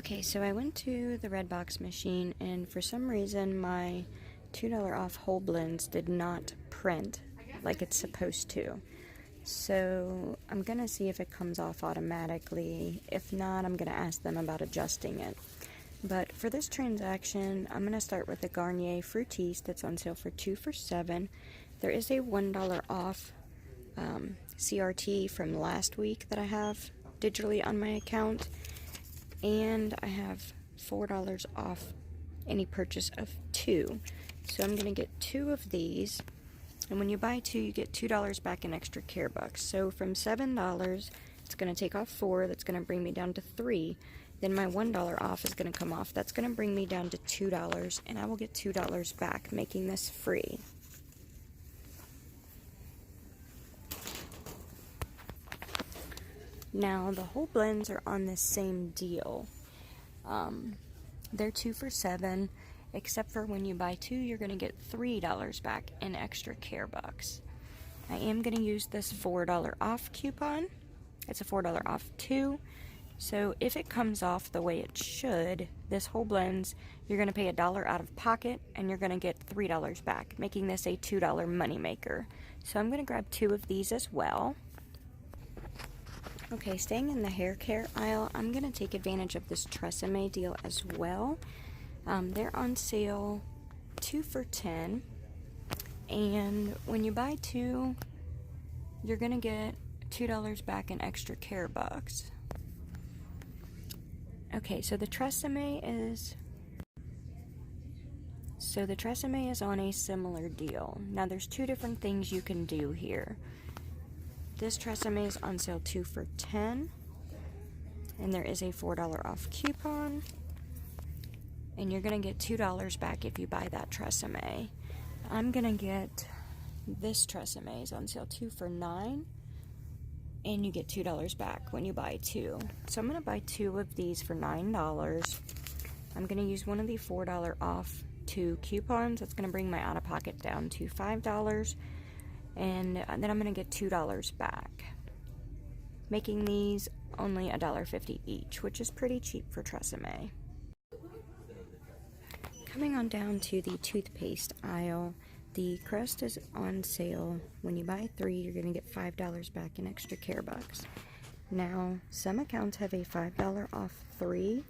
Okay, so I went to the Redbox machine, and for some reason my $2 off whole blends did not print like it's supposed to. So I'm going to see if it comes off automatically. If not, I'm going to ask them about adjusting it. But for this transaction, I'm going to start with the Garnier Fructis that's on sale for 2 for $7. There is a $1 off CRT from last week that I have digitally on my account. And I have $4 off any purchase of 2. So I'm going to get 2 of these. And when you buy 2, you get $2 back in extra care bucks. So from $7, it's going to take off 4. That's going to bring me down to 3. Then my $1 off is going to come off. That's going to bring me down to $2. And I will get $2 back, making this free. Now, the whole blends are on this same deal. They're 2 for $7, except for when you buy 2, you're going to get $3 back in extra care bucks. I am going to use this $4 off coupon. It's a $4 off 2. So if it comes off the way it should, this whole blends, you're going to pay $1 out of pocket, and you're going to get $3 back, making this a $2 moneymaker. So I'm going to grab 2 of these as well. Okay, staying in the hair care aisle, I'm going to take advantage of this Tresemme deal as well. They're on sale 2 for $10. And when you buy 2, you're going to get $2 back in extra care bucks. Okay, so the Tresemme is on a similar deal. Now there's 2 different things you can do here. This Tresemme is on sale 2 for $10, and there is a $4 off coupon, and you're going to get $2 back if you buy that Tresemme. I'm going to get this Tresemme is on sale 2 for $9, and you get $2 back when you buy 2. So I'm going to buy 2 of these for $9. I'm going to use one of the $4 off 2 coupons. That's going to bring my out-of-pocket down to $5. And then I'm going to get $2 back, making these only $1.50 each, which is pretty cheap for Tresemme. Coming on down to the toothpaste aisle, the Crest is on sale. When you buy 3, you're going to get $5 back in extra care bucks. Now, some accounts have a $5 off 3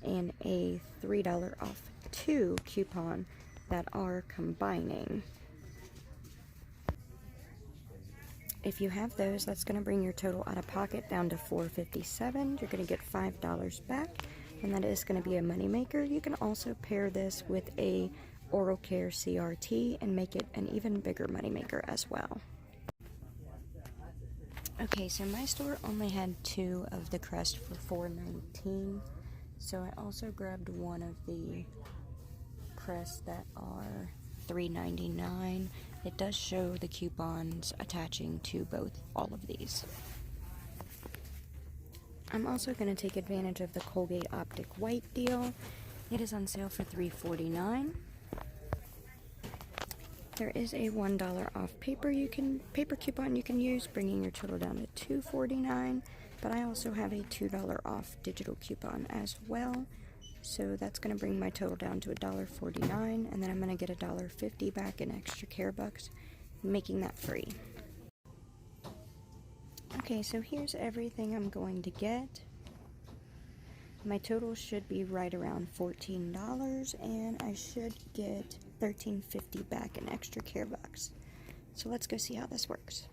and a $3 off 2 coupon that are combining. If you have those, that's going to bring your total out of pocket down to $4.57. You're going to get $5 back, and that is going to be a moneymaker. You can also pair this with a oral care CRT and make it an even bigger moneymaker as well. Okay, so my store only had 2 of the Crest for $4.19, so I also grabbed 1 of the Crests that are $3.99. It does show the coupons attaching to all of these. I'm also going to take advantage of the Colgate Optic White deal. It is on sale for $3.49. There is a $1 off paper coupon you can use, bringing your total down to $2.49. But I also have a $2 off digital coupon as well. So that's going to bring my total down to $1.49, and then I'm going to get $1.50 back in extra care bucks, making that free. Okay, so here's everything I'm going to get. My total should be right around $14, and I should get $13.50 back in extra care bucks. So let's go see how this works.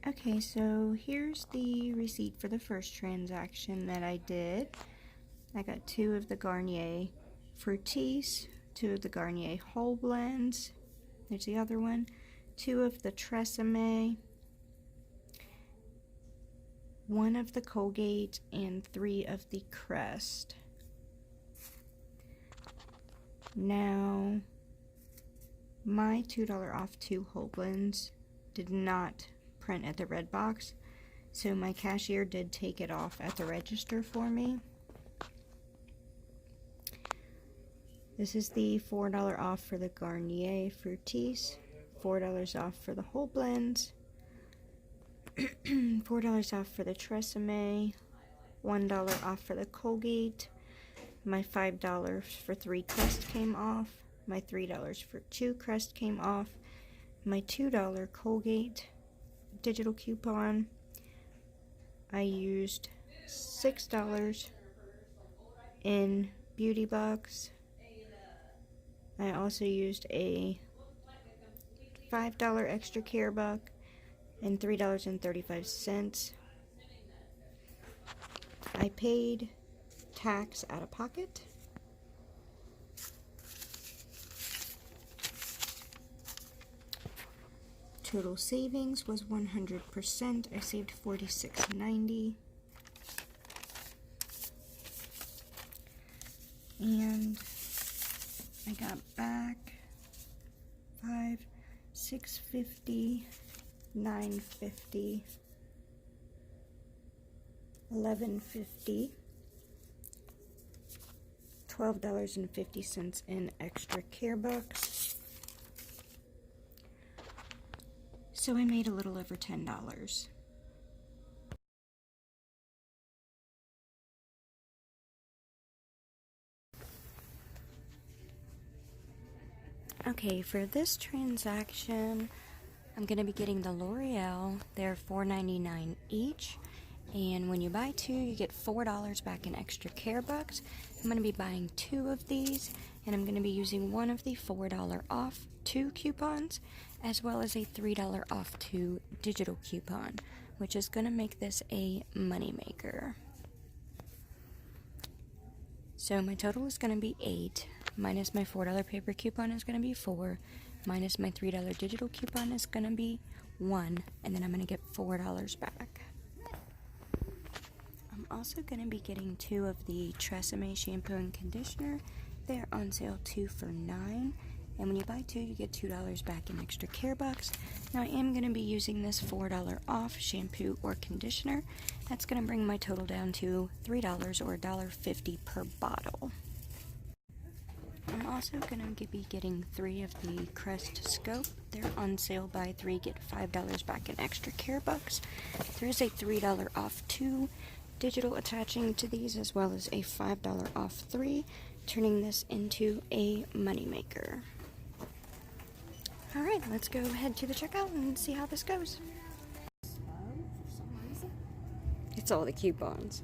Okay, so here's the receipt for the first transaction that I did. I got 2 of the Garnier Fructis, 2 of the Garnier Whole Blends, there's the other one, 2 of the Tresemme, 1 of the Colgate, and 3 of the Crest. Now, my $2 off 2 whole blends did not print at the Redbox, So my cashier did take it off at the register for me. This is the $4 off for the Garnier Fructis, $4 off for the whole blends, $4 off for the Tresemme, $1 off for the Colgate. My $5 for 3 crest came off. My $3 for 2 crest came off. My $2 Colgate digital coupon. I used $6 in beauty bucks. I also used a $5 extra care buck and $3.35. I paid tax out of pocket. Total savings was 100%. I saved $46.90. And I got back $5, $6.50, $9.50, $11.50, $12.50 in extra care bucks. So I made a little over $10. Okay, for this transaction, I'm going to be getting the L'Oreal. They're $4.99 each. And when you buy 2, you get $4 back in extra care bucks. I'm going to be buying 2 of these, and I'm going to be using one of the $4 off 2 coupons, as well as a $3 off 2 digital coupon, which is going to make this a Moneymaker. So my total is going to be 8, minus my $4 paper coupon is going to be 4, minus my $3 digital coupon is going to be 1, and then I'm going to get $4 back. I'm also going to be getting 2 of the Tresemme shampoo and conditioner. They're on sale 2 for $9, and when you buy 2, you get $2 back in extra care bucks. Now I am going to be using this $4 off shampoo or conditioner. That's going to bring my total down to $3 or $1.50 per bottle. I'm also going to be getting 3 of the Crest Scope. They're on sale. Buy 3, get $5 back in extra care bucks. There is a $3 off 2 digital attaching to these, as well as a $5 off 3, turning this into a Moneymaker. Alright, let's go ahead to the checkout and see how this goes. It's all the coupons.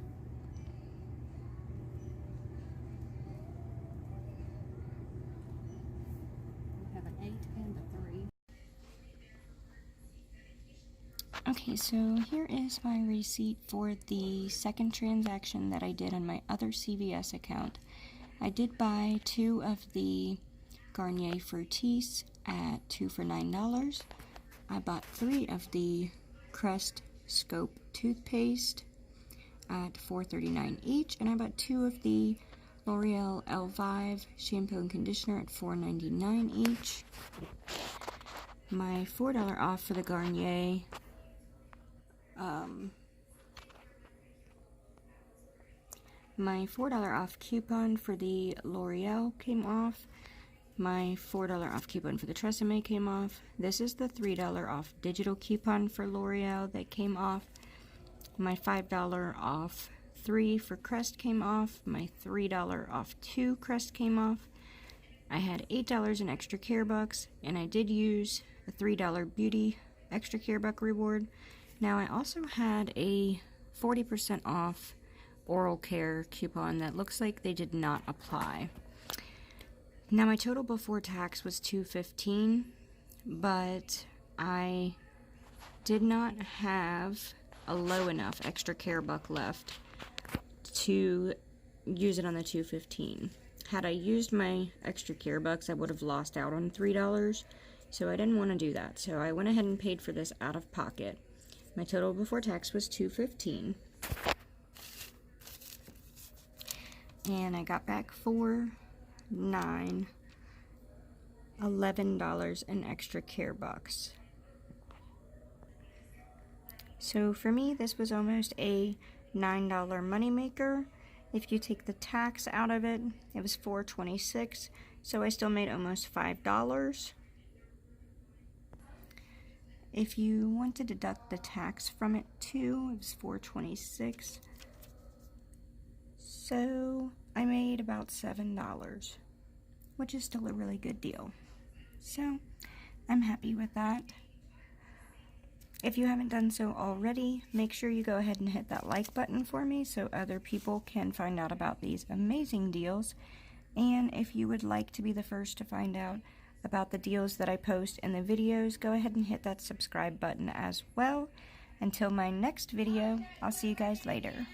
We have an 8 and a 3. Okay, so here is my receipt for the second transaction that I did on my other CVS account. I did buy 2 of the Garnier Fructis at 2 for $9. I bought 3 of the Crest Scope toothpaste at $4.39 each, and I bought 2 of the L'Oreal Elvive shampoo and conditioner at $4.99 each. My $4 off for the Garnier my $4 off coupon for the L'Oreal came off. My $4 off coupon for the Tresemme came off. This is the $3 off digital coupon for L'Oreal that came off. My $5 off 3 for Crest came off. My $3 off 2 Crest came off. I had $8 in extra care bucks, and I did use a $3 beauty extra care buck reward. Now I also had a 40% off oral care coupon that looks like they did not apply. Now my total before tax was $2.15, but I did not have a low enough extra care buck left to use it on the $2.15. Had I used my extra care bucks, I would have lost out on $3, so I didn't want to do that. So I went ahead and paid for this out of pocket. My total before tax was $2.15. And I got back $4, $9, $11 in extra care bucks. So for me, this was almost a $9 moneymaker. If you take the tax out of it, it was $4.26, so I still made almost $5. If you want to deduct the tax from it too, it was $4.26. So I made about $7, which is still a really good deal. So I'm happy with that. If you haven't done so already, make sure you go ahead and hit that like button for me so other people can find out about these amazing deals. And if you would like to be the first to find out about the deals that I post in the videos, go ahead and hit that subscribe button as well. Until my next video, I'll see you guys later.